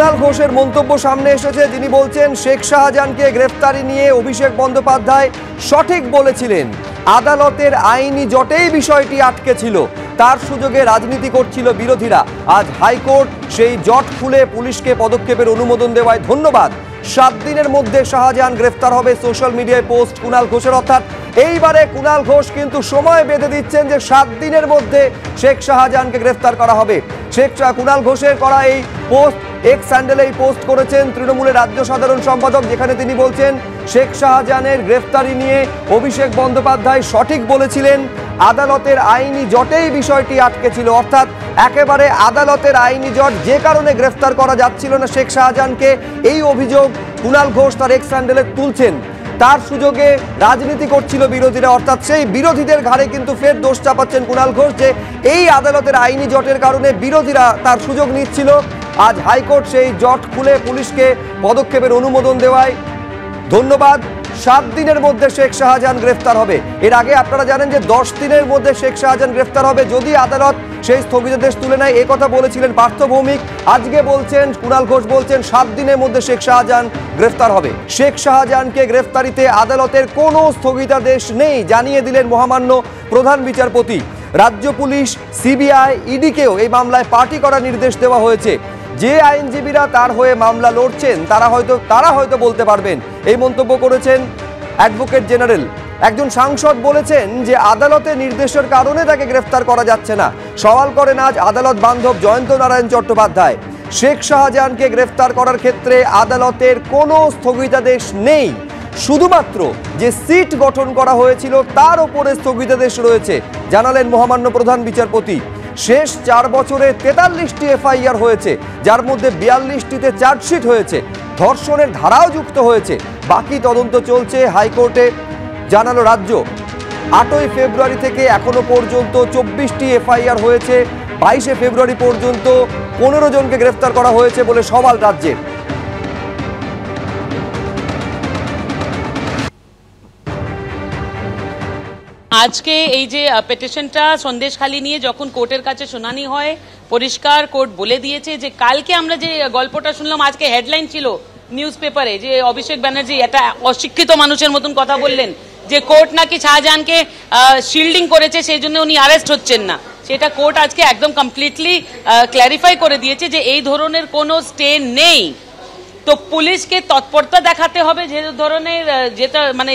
কুণাল ঘোষের মন্তব্য সামনে এসেছে। তিনি বলছেন শেখ শাহজাহানকে গ্রেফতারি নিয়ে অভিষেক বন্দ্যোপাধ্যায় সঠিক বলেছিলেন। আদালতের আইনি জটেই বিষয়টি আটকে ছিল, তার সুযোগে রাজনীতি করছিল বিরোধীরা। আজ হাইকোর্ট সেই জট খুলে পুলিশকে পদক্ষেপের অনুমোদন দেওয়ায় ধন্যবাদ। 7 দিনের মধ্যে শাহজাহান গ্রেফতার হবে, সোশ্যাল মিডিয়ায় পোস্ট কুণাল ঘোষের। অর্থাৎ এইবারে কুণাল ঘোষ কিন্তু সময় বেঁধে দিচ্ছেন যে 7 দিনের মধ্যে শেখ শাহজাহানকে গ্রেফতার করা হবে। কুণাল ঘোষের করা এই পোস্ট এক্স হ্যান্ডেলে এই পোস্ট করেছেন তৃণমূলের রাজ্য সাধারণ সম্পাদক, যেখানে তিনি বলছেন শেখ শাহজাহানের গ্রেফতারি নিয়ে অভিষেক বন্দ্যোপাধ্যায় সঠিক বলেছিলেন। আদালতের আইনি জটেই বিষয়টি আটকে ছিল। অর্থাৎ একেবারে আদালতের আইনি জট, যে কারণে গ্রেফতার করা যাচ্ছিল না শেখ শাহজাহানকে, এই অভিযোগ কুণাল ঘোষ তার এক্স হ্যান্ডেলে তুলছেন। তার সুযোগে রাজনীতি করছিল বিরোধীরা। অর্থাৎ সেই বিরোধীদের ঘাড়ে কিন্তু ফের দোষ চাপাচ্ছেন কুণাল ঘোষ যে এই আদালতের আইনি জটের কারণে বিরোধীরা তার সুযোগ নিচ্ছিল। আজ হাইকোর্ট সেই জট খুলে পুলিশকে পদক্ষেপের অনুমোদন দেওয়ায় ধন্যবাদ। 7 দিনের মধ্যে শেখ শাহজাহান গ্রেফতার হবে। এর আগে আপনারা জানেন যে 10 দিনের মধ্যে শেখ শাহজাহান গ্রেফতার হবে যদি আদালত সেই স্থগিতাদেশ তুলে নেয়। এই কথা বলেছিলেন পার্থ ভৌমিক। আজকে বলছেন কুণাল ঘোষ, বলছেন 7 দিনের মধ্যে শেখ শাহজাহান গ্রেফতার হবে। শেখ শাহজাহানকে গ্রেফতারিতে আদালতের কোনো স্থগিতাদেশ নেই জানিয়ে দিলেন মহামান্য প্রধান বিচারপতি। রাজ্য পুলিশ, সিবিআই, ইডিকেও এই মামলায় পার্টি করার নির্দেশ দেওয়া হয়েছে। যে আইনজীবীরা তার হয়ে মামলা লড়ছেন তারা হয়তো বলতে পারবেন। এই মন্তব্য করেছেন অ্যাডভোকেট জেনারেল। একজন সাংসদ বলেছেন যে আদালতের নির্দেশের কারণে তাকে গ্রেফতার করা যাচ্ছে না। সওয়াল করেন আজ আদালত বান্ধব জয়ন্ত নারায়ণ চট্টোপাধ্যায়। শেখ শাহজাহানকে গ্রেফতার করার ক্ষেত্রে আদালতের কোনো স্থগিতাদেশ নেই, শুধুমাত্র যে সিট গঠন করা হয়েছিল তার উপরে স্থগিতাদেশ রয়েছে, জানালেন মহামান্য প্রধান বিচারপতি। শেষ 4 বছরে 43টি এফআইআর হয়েছে, যার মধ্যে 42টিতে চার্জশিট হয়েছে, ধর্ষণের ধারাও যুক্ত হয়েছে। বাকি তদন্ত চলছে হাইকোর্টে, জানালো রাজ্য। 8ই ফেব্রুয়ারি থেকে এখনো পর্যন্ত 24টি এফআইআর হয়েছে। 22শে ফেব্রুয়ারি পর্যন্ত 15 জনকে গ্রেফতার করা হয়েছে বলে সওয়াল রাজ্যের। আজকে এই যে পিটিশনটা সন্দেশখালী নিয়ে যখন কোর্টের কাছে শুনানি হয়, পরিষ্কার কোর্ট বলে দিয়েছে যে কালকে আমরা যে গল্পটা শুনলাম, আজকে হেডলাইন ছিল নিউজ পেপারে যে অভিষেক ব্যানার্জি একটা অশিক্ষিত মানুষের মতন কথা বললেন যে কোর্ট নাকি শাহজাহানকে শিল্ডিং করেছে, সেই জন্য উনি অ্যারেস্ট হচ্ছেন না। সেটা কোর্ট আজকে একদম কমপ্লিটলি ক্ল্যারিফাই করে দিয়েছে যে এই ধরনের কোনো স্টে নেই। তো পুলিশকে তৎপরতা দেখাতে হবে যে ধরনের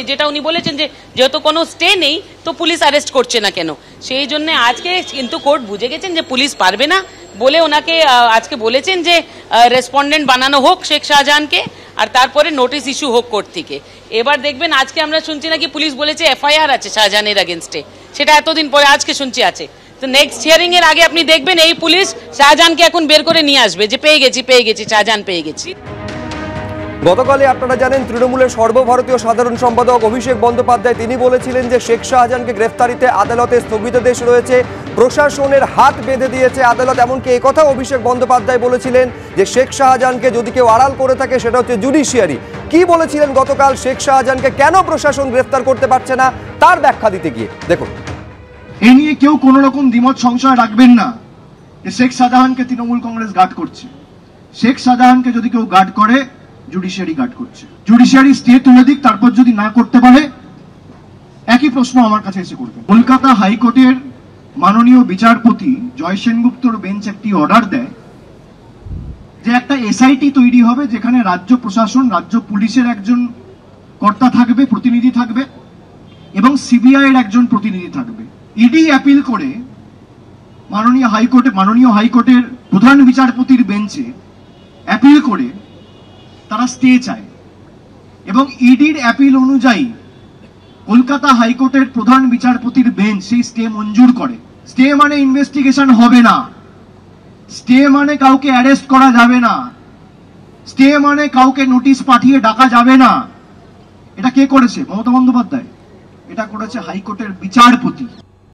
যেটা উনি বলেছেন যে যেহেতু কোনো স্টে নেই তো পুলিশ অ্যারেস্ট করছে না কেন। সেই জন্য আজকে কিন্তু কোর্ট বুঝে গেছেন যে পুলিশ পারবে না বলে ওনাকে আজকে বলেছেন যে রেসপন্ডেন্ট বানানো হোক শেখ শাহজাহানকে, আর তারপরে নোটিশ ইস্যু হোক কোর্ট থেকে। এবার দেখবেন আজকে আমরা শুনছি নাকি পুলিশ বলেছে এফআইআর আছে শাহজাহানের এগেনস্টে, সেটা এতদিন পরে আজকে শুনছি আছে। তো নেক্সট হিয়ারিং এর আগে আপনি দেখবেন এই পুলিশ শাহজাহানকে এখন বের করে নিয়ে আসবে যে পেয়ে গেছি শাহজাহান পেয়ে গেছি। গতকালে আপনারা জানেন তৃণমূলের সর্বভারতীয় সাধারণ সম্পাদক অভিষেক বন্দ্যোপাধ্যায় তিনি বলেছিলেন যে শেখ শাহজাহানকে গ্রেফতারিতে আদালতের স্থগিতাদেশ রয়েছে, প্রশাসনের হাত বেঁধে দিয়েছে আদালত। এমনকি এই কথা অভিষেক বন্দ্যোপাধ্যায় বলেছিলেন যে শেখ শাহজাহানকে যদি কেউ আড়াল করে থাকে সেটা হচ্ছে জুডিশিয়ারি। কি বলেছিলেন গতকাল শেখ শাহজাহানকে কেন প্রশাসন গ্রেফতার করতে পারছে না তার ব্যাখ্যা দিতে গিয়ে দেখুন। এই নিয়ে কেউ কোন রকম দ্বিমত সংশয় রাখবেন না যে শেখ শাহজাহানকে তৃণমূল কংগ্রেস গার্ড করছে। শেখ শাহজাহানকে যদি কেউ গার্ড করে, জুডিশিয়ারি গার্ড করছে। জুডিশিয়ারি স্টে তুলে দিক, তারপর যদি না করতে পারে একই প্রশ্ন আমার কাছে এসে করবে। কলকাতা হাইকোর্টের মাননীয় বিচারপতি জয় সেনগুপ্তর বেঞ্চ একটি অর্ডার দেয় যে একটা এসআইটি তৈরি হবে যেখানে রাজ্য প্রশাসন, রাজ্য পুলিশের একজন কর্তা থাকবে, প্রতিনিধি থাকবে, এবং সিবিআই এর একজন প্রতিনিধি থাকবে। ইডি অ্যাপিল করে মাননীয় হাইকোর্টের প্রধান বিচারপতির বেঞ্চে অ্যাপিল করে তারা স্টে চায়, এবং ইডির অ্যাপিল অনুযায়ী কলকাতা হাইকোর্টের প্রধান বিচারপতির বেঞ্চ সেই স্টে মঞ্জুর করে। স্টে মানে ইনভেস্টিগেশন হবে না, স্টে মানে কাউকে অ্যারেস্ট করা যাবে না, স্টে মানে কাউকে নোটিশ পাঠিয়ে ডাকা যাবে না। এটা কে করেছে? মমতা বন্দ্যোপাধ্যায়। এটা করেছে হাইকোর্টের বিচারপতি।